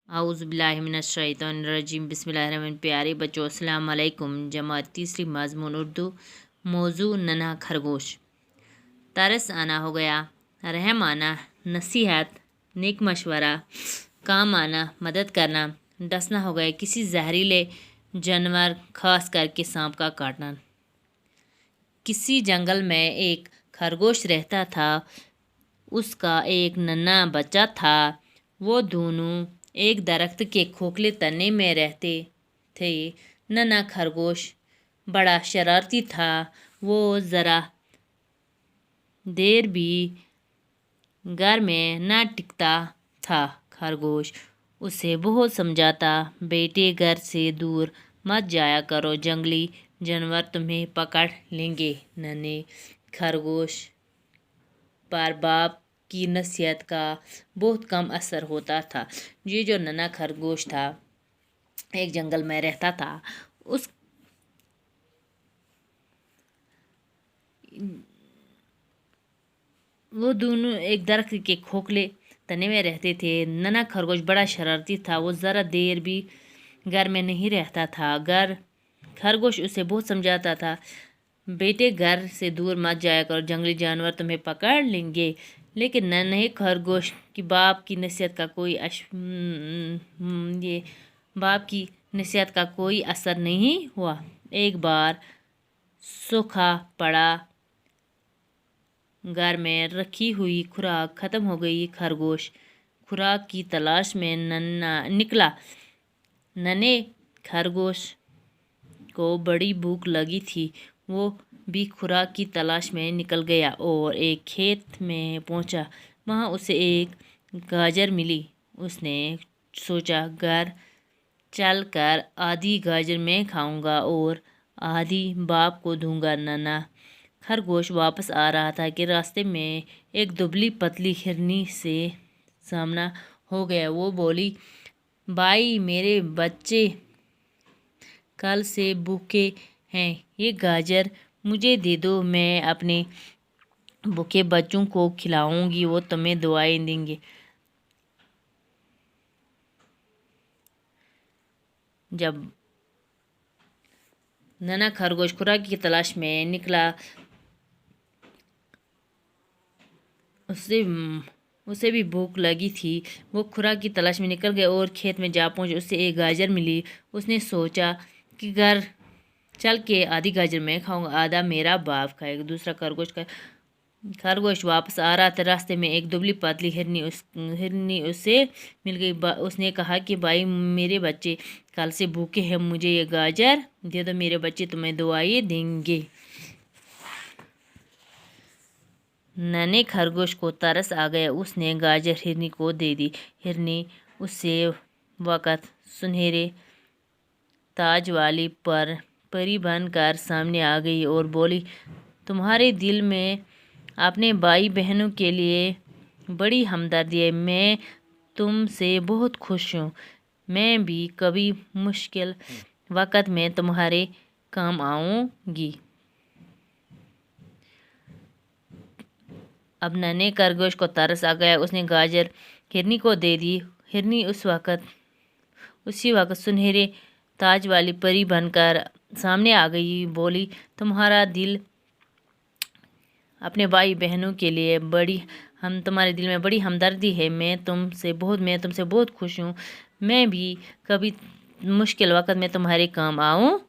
आउज़ुबिल्लाहिमिनश्शैतानिर्रजीम बिस्मिल्लाहिर्रहमानिर्रहीम। प्यारे बच्चों अस्सलाम वालेकुम। जमात तीसरी मज़मून उर्दू। मौजू नन्हा खरगोश। तरस आना हो गया, रहम आना, नसीहत, नेक मशवरा, काम आना, मदद करना, डसना हो गया, किसी जहरीले जानवर खास करके सांप का काटना। किसी जंगल में एक खरगोश रहता था। उसका एक नन्हा बच्चा था। वो दोनों एक दरख्त के खोखले तने में रहते थे। नन्हा खरगोश बड़ा शरारती था। वो ज़रा देर भी घर में न टिकता था। खरगोश उसे बहुत समझाता, बेटे घर से दूर मत जाया करो, जंगली जानवर तुम्हें पकड़ लेंगे। नन्हे खरगोश पर बाप की नसीहत का बहुत कम असर होता था। ये जो नन्हा खरगोश था एक जंगल में रहता था। वो दोनों एक दरख्त के खोखले तने में रहते थे। नन्हा खरगोश बड़ा शरारती था। वो ज़रा देर भी घर में नहीं रहता था। खरगोश उसे बहुत समझाता था, बेटे घर से दूर मत जाया करो, जंगली जानवर तुम्हें पकड़ लेंगे। लेकिन नन्हे खरगोश की बाप की नसीहत का कोई असर नहीं हुआ। एक बार सूखा पड़ा, घर में रखी हुई खुराक ख़त्म हो गई। खरगोश खुराक की तलाश में निकला। नन्हे खरगोश को बड़ी भूख लगी थी। वो भी खुराक की तलाश में निकल गया और एक खेत में पहुंचा। वहां उसे एक गाजर मिली। उसने सोचा, घर चल कर आधी गाजर मैं खाऊंगा और आधी बाप को दूंगा। नन्हा खरगोश वापस आ रहा था कि रास्ते में एक दुबली पतली हिरनी से सामना हो गया। वो बोली, भाई मेरे बच्चे कल से भूखे हैं, ये गाजर मुझे दे दो, मैं अपने भूखे बच्चों को खिलाऊंगी, वो तुम्हें दुआएं देंगे। जब नन्हा खरगोश खुराक की तलाश में निकला, उसे भी भूख लगी थी। वो खुराक की तलाश में निकल गया और खेत में जा पहुंचे। उसे एक गाजर मिली। उसने सोचा कि घर चल के आधी गाजर मैं खाऊंगा, आधा मेरा बाप खाएगा। दूसरा खरगोश वापस आ रहा था। रास्ते में एक दुबली पतली हिरनी उसे मिल गई। उसने कहा कि भाई मेरे बच्चे कल से भूखे हैं, मुझे ये गाजर दे दो, मेरे बच्चे तुम्हें दुआएं देंगे। नन्हे खरगोश को तरस आ गया। उसने गाजर हिरनी को दे दी। हिरनी उसे वक़्त सुनहरे ताज वाली परी बनकर सामने आ गई और बोली, तुम्हारे दिल में अपने भाई बहनों के लिए बड़ी हमदर्दी है। मैं तुमसे बहुत खुश हूँ। मैं भी कभी मुश्किल वक़्त में तुम्हारे काम आऊँगी। अब नन्हे खरगोश को तरस आ गया। उसने गाजर हिरनी को दे दी। हिरनी उसी वक़्त सुनहरे ताज वाली परी बनकर सामने आ गई। बोली, तुम्हारा दिल अपने भाई बहनों के लिए तुम्हारे दिल में बड़ी हमदर्दी है। मैं तुमसे बहुत खुश हूँ। मैं भी कभी मुश्किल वक़्त में तुम्हारे काम आऊँ।